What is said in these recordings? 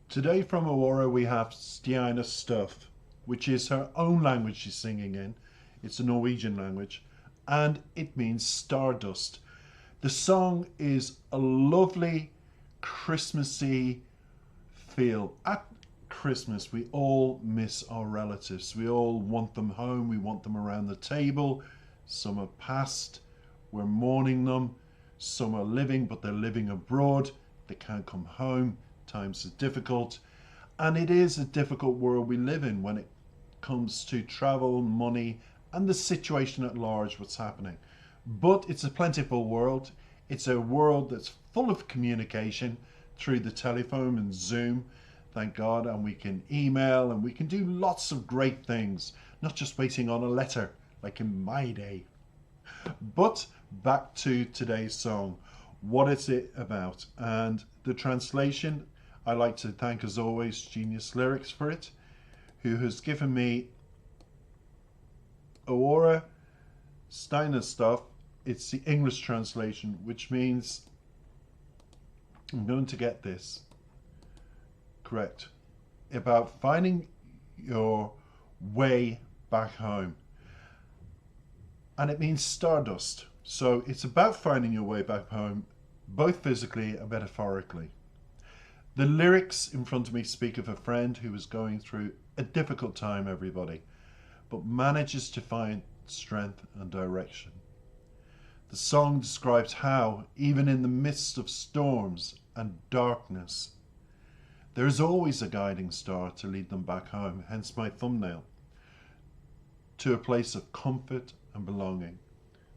Today from Aurora we have Stjerne Stuff, which is her own language she's singing in. It's a Norwegian language, and it means stardust. The song is a lovely Christmassy feel. At Christmas, we all miss our relatives. We all want them home. We want them around the table. Some are passed. We're mourning them. Some are living, but they're living abroad. They can't come home. Times are difficult. And it is a difficult world we live in when it comes to travel, money, and the situation at large, what's happening. But it's a plentiful world. It's a world that's full of communication through the telephone and Zoom, thank God, and we can email and we can do lots of great things, not just waiting on a letter like in my day. But back to today's song. What is it about? And the translation, I like to thank, as always, Genius Lyrics for it, who has given me Aurora Steiner Stuff. It's the English translation, which means, I'm going to get this correct, about finding your way back home. And it means stardust. So it's about finding your way back home, both physically and metaphorically. The lyrics in front of me speak of a friend who was going through a difficult time, everybody, but manages to find strength and direction. The song describes how, even in the midst of storms and darkness, there is always a guiding star to lead them back home, hence my thumbnail, to a place of comfort and belonging.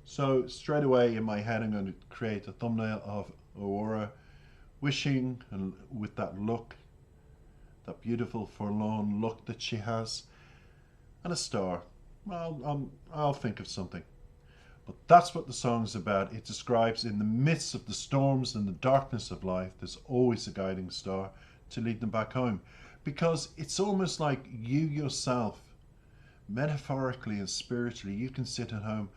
So straight away in my head I'm going to create a thumbnail of Aurora wishing, and with that look, that beautiful forlorn look that she has, and a star. Well, I'll think of something. But that's what the song's about. It describes in the midst of the storms and the darkness of life, there's always a guiding star to lead them back home. Because it's almost like you yourself, metaphorically and spiritually, you can sit at home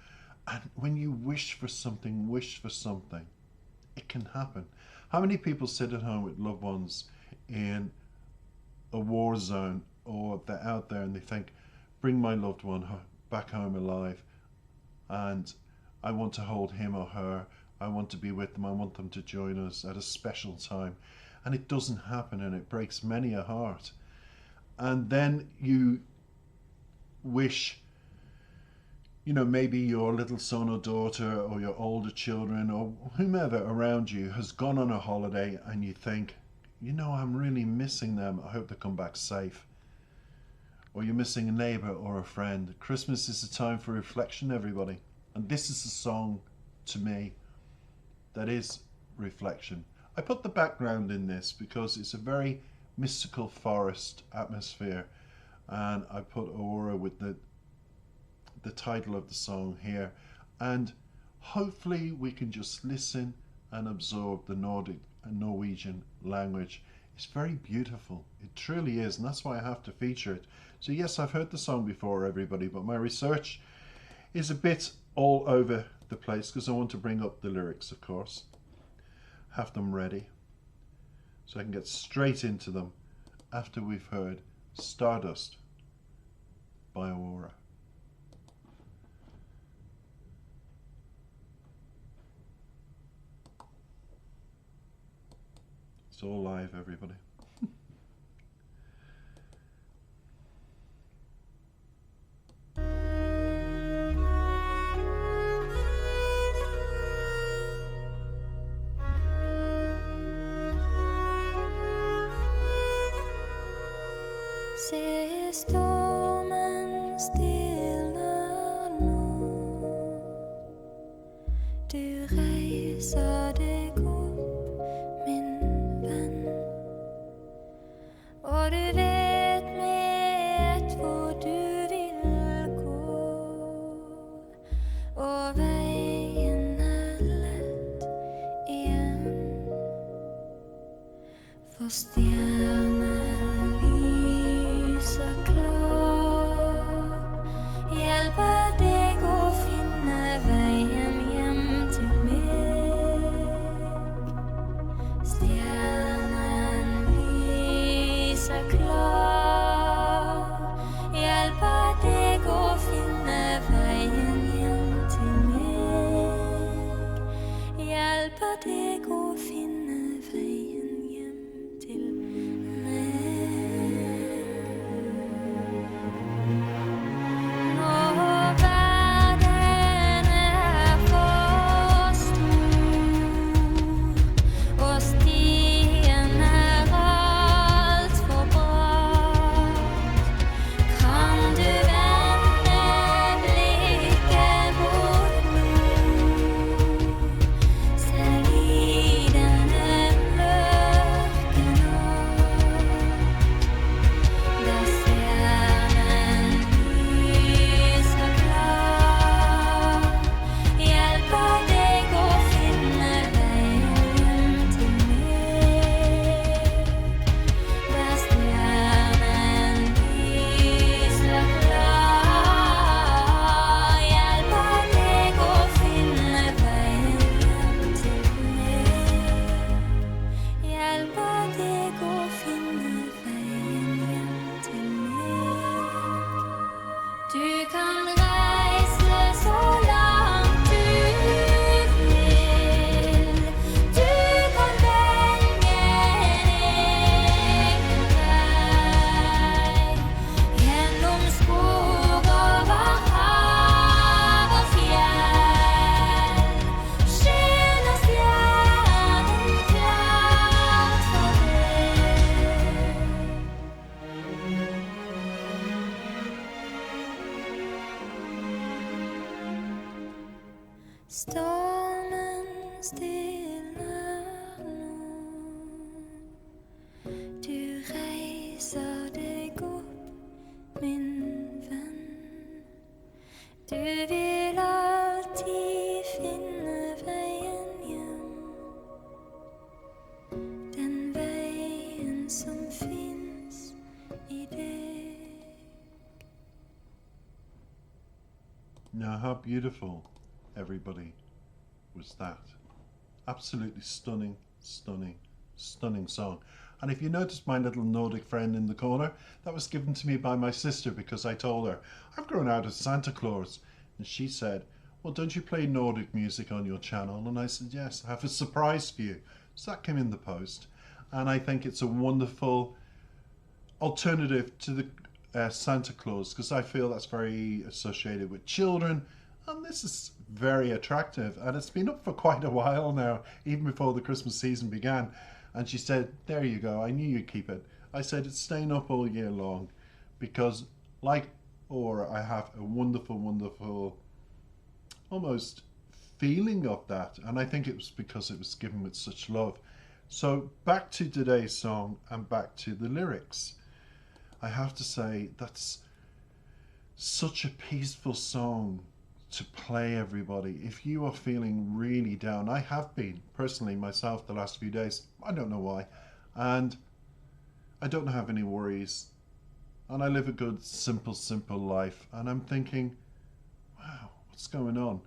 and when you wish for something, it can happen. How many people sit at home with loved ones in a war zone, or they're out there and they think, bring my loved one back home alive, and I want to hold him or her, I want to be with them, I want them to join us at a special time, and it doesn't happen, and it breaks many a heart. And then you wish, maybe your little son or daughter or your older children or whomever around you has gone on a holiday, and you think, I'm really missing them. I hope they come back safe. Or you're missing a neighbor or a friend. Christmas is a time for reflection, everybody. And this is a song, to me, that is reflection. I put the background in this because it's a very mystical forest atmosphere. And I put Aurora with the title of the song here, and hopefully we can just listen and absorb the Nordic and Norwegian language. It's very beautiful, it truly is, and that's why I have to feature it. So yes, I've heard the song before, everybody, but my research is a bit all over the place because I want to bring up the lyrics, of course, have them ready so I can get straight into them after we've heard Stardust by Aurora. It's all live, everybody. Se stormen stilner nå, du reiser deg opp, min venn, og du vet med hvor du vil gå, og veien lett igjen, for stjerner lyser klar, hjelper deg å finne veien hjem til meg. Stjernen Stormen stilner nå. Du reiser deg opp, min venn. Du vil alltid finne veien hjem. Den veien som finnes i deg. Now, how beautiful, everybody, was that? Absolutely stunning, stunning, stunning song. And if you notice my little Nordic friend in the corner, that was given to me by my sister because I told her, I've grown out of Santa Claus. And she said, well, don't you play Nordic music on your channel? And I said, yes, I have a surprise for you. So that came in the post. And I think it's a wonderful alternative to the Santa Claus, because I feel that's very associated with children, and this is very attractive, and it's been up for quite a while now, even before the Christmas season began. And she said, there you go, I knew you'd keep it. I said, it's staying up all year long, because like Aura, I have a wonderful, wonderful almost feeling of that, and I think it was because it was given with such love. So back to today's song and back to the lyrics. I have to say, that's such a peaceful song to play, everybody. If you are feeling really down, I have been personally myself the last few days, I don't know why, and I don't have any worries, and I live a good simple life, and I'm thinking, wow, what's going on?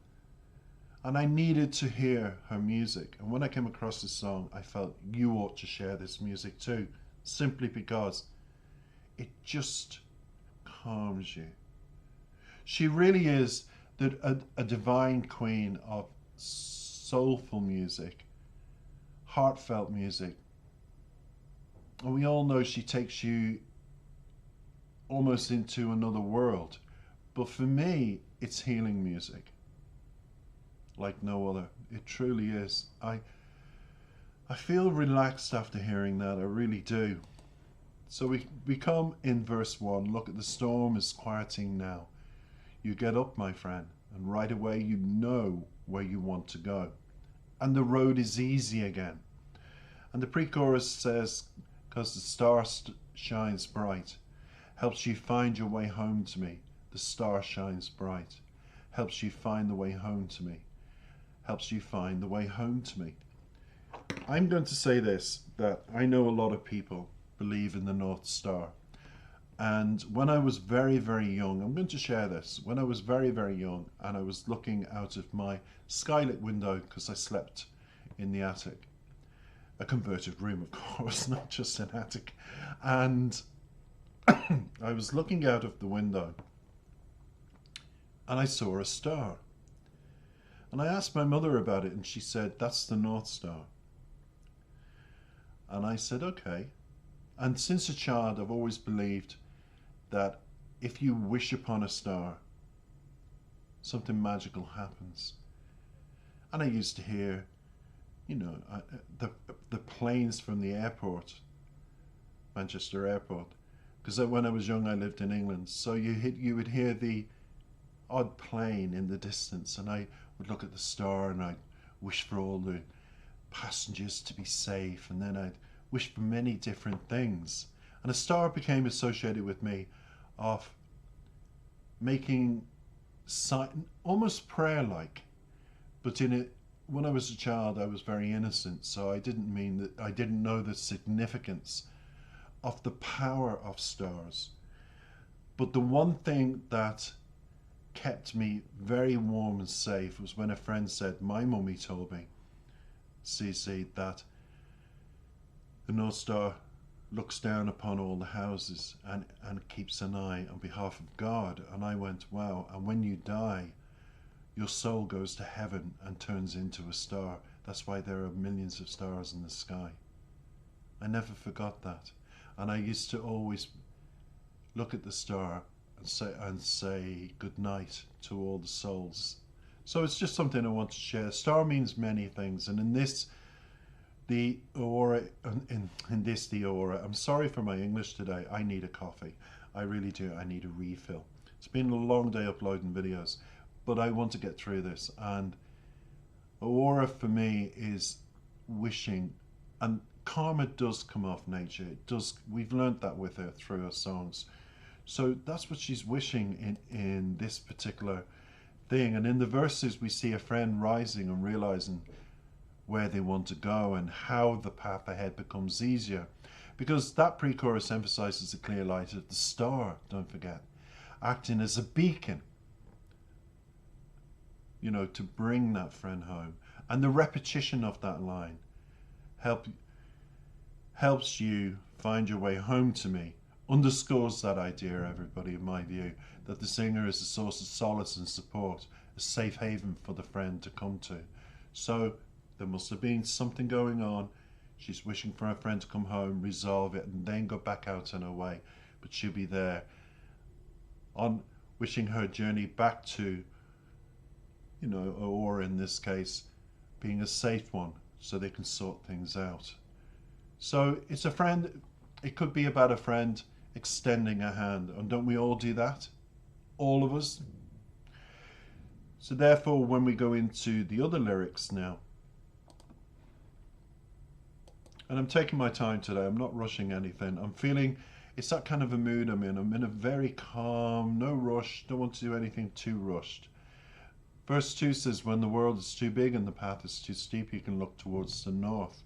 And I needed to hear her music, and when I came across this song, I felt you ought to share this music too, simply because it just calms you. She really is a divine queen of soulful music, heartfelt music. And we all know she takes you almost into another world. But for me, it's healing music like no other. It truly is. I feel relaxed after hearing that, I really do. So we come in verse 1. Look, at the storm is quieting now. You get up, my friend, and right away you know where you want to go. And the road is easy again. And the pre-chorus says, because the star shines bright, helps you find your way home to me. The star shines bright, helps you find the way home to me. Helps you find the way home to me. I'm going to say this, that I know a lot of people believe in the North Star. And when I was very, very young, I'm going to share this. When I was very, very young and I was looking out of my skylit window, because I slept in the attic, a converted room, of course, not just an attic. And I was looking out of the window and I saw a star. And I asked my mother about it, and she said, that's the North Star. And I said, okay. And since a child, I've always believed that if you wish upon a star, something magical happens. And I used to hear, you know, the planes from the airport, Manchester Airport, because when I was young, I lived in England. So you would hear the odd plane in the distance, and I would look at the star and I'd wish for all the passengers to be safe, and then I'd wish for many different things. And a star became associated with me of making almost prayer-like, but in it, when I was a child, I was very innocent, so I didn't mean that I didn't know the significance of the power of stars. But the one thing that kept me very warm and safe was when a friend said, my mummy told me, Cece, that the North Star looks down upon all the houses and keeps an eye on behalf of God. And I went, wow, and when you die, your soul goes to heaven and turns into a star. That's why there are millions of stars in the sky. I never forgot that. And I used to always look at the star and say good night to all the souls. So it's just something I want to share. Star means many things, and in this, the aura, the aura. I'm sorry for my English today. I need a coffee. I really do. I need a refill. It's been a long day uploading videos, but I want to get through this. And Aurora for me is wishing, and karma does come off nature. It does. We've learned that with her through her songs. So that's what she's wishing in this particular thing. And in the verses, we see a friend rising and realizing where they want to go and how the path ahead becomes easier. Because that pre-chorus emphasizes the clear light of the star, don't forget, acting as a beacon, you know, to bring that friend home. And the repetition of that line helps you find your way home to me, underscores that idea, everybody, in my view, that the singer is a source of solace and support, a safe haven for the friend to come to. So there must have been something going on. She's wishing for her friend to come home, resolve it, and then go back out on her way. But she'll be there on wishing her journey back to, you know, or in this case, being a safe one so they can sort things out. So it's a friend, it could be about a friend extending a hand. And don't we all do that? All of us. So therefore, when we go into the other lyrics now, and I'm taking my time today, I'm not rushing anything. I'm feeling, it's that kind of a mood I'm in. I'm in a very calm, no rush, don't want to do anything too rushed. Verse 2 says, when the world is too big and the path is too steep, you can look towards the north,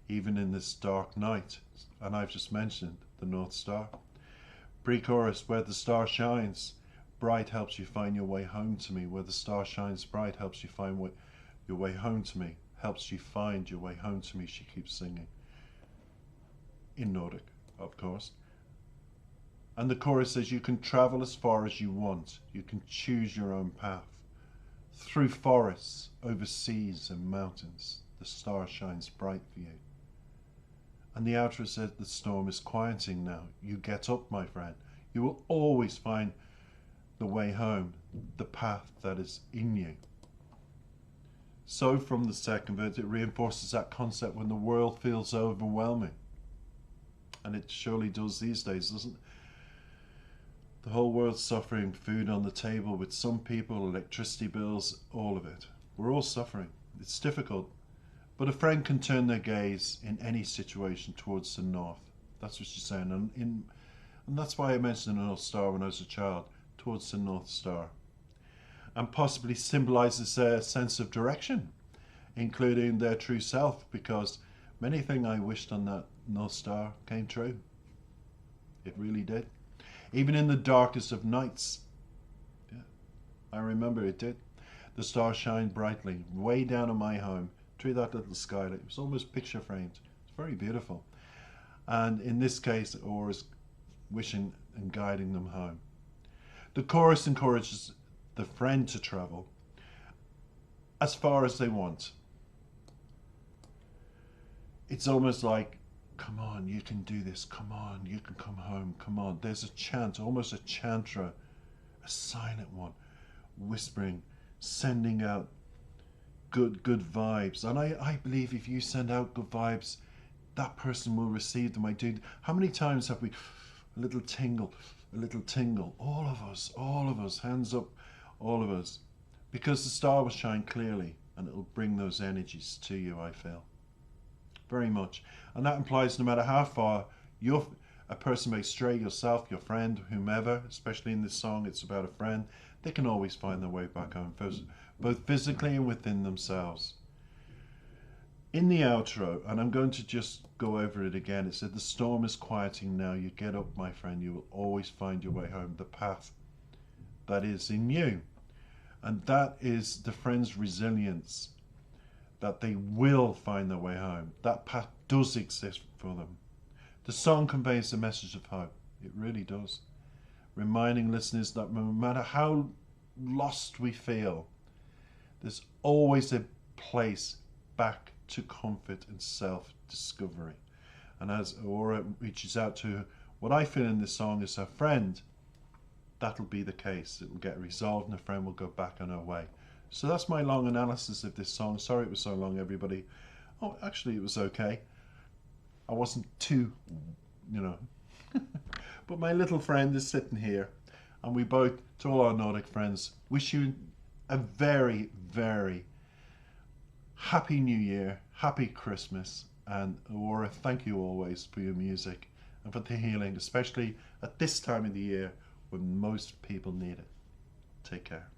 even in this dark night. And I've just mentioned the North Star. Pre-chorus, where the star shines bright helps you find your way home to me. Where the star shines bright helps you find your way home to me. Helps you find your way home to me, she keeps singing. In Nordic, of course. And the chorus says, you can travel as far as you want. You can choose your own path. Through forests, over seas and mountains, the star shines bright for you. And the outro said, the storm is quieting now. You get up, my friend. You will always find the way home, the path that is in you. So from the second verse, it reinforces that concept when the world feels overwhelming. And it surely does these days, doesn't it? The whole world's suffering, food on the table with some people, electricity bills, all of it. We're all suffering. It's difficult. But a friend can turn their gaze in any situation towards the north. That's what she's saying. And that's why I mentioned the North Star when I was a child, towards the North Star. And possibly symbolizes their sense of direction, including their true self, because many things I wished on that North Star came true. It really did. Even in the darkest of nights, yeah, I remember it did. The stars shined brightly, way down on my home, through that little skylight. It was almost picture framed. It's very beautiful. And in this case, Aurora's wishing and guiding them home. The chorus encourages the friend to travel as far as they want. It's almost like, come on, you can do this, come on, you can come home, come on. There's a chant, almost a chantra, a silent one, whispering, sending out good vibes. And I believe if you send out good vibes, that person will receive them. I do. How many times have we, a little tingle, all of us, hands up, all of us, because the star will shine clearly and it'll bring those energies to you, I feel. Very much. And that implies no matter how far a person may stray, yourself, your friend, whomever, especially in this song, it's about a friend, they can always find their way back home, both physically and within themselves. In the outro, and I'm going to just go over it again, it said, the storm is quieting now, you get up, my friend, you will always find your way home, the path that is in you. And that is the friend's resilience, that they will find their way home. That path does exist for them. The song conveys a message of hope. It really does. Reminding listeners that no matter how lost we feel, there's always a place back to comfort and self-discovery. And as Aurora reaches out to what I feel in this song is her friend, that'll be the case. It will get resolved and the friend will go back on her way. So that's my long analysis of this song. Sorry it was so long, everybody. Oh, actually, it was okay. I wasn't too, But my little friend is sitting here, and we both, to all our Nordic friends, wish you a very, very Happy New Year, Happy Christmas, and Aurora, thank you always for your music and for the healing, especially at this time of the year when most people need it. Take care.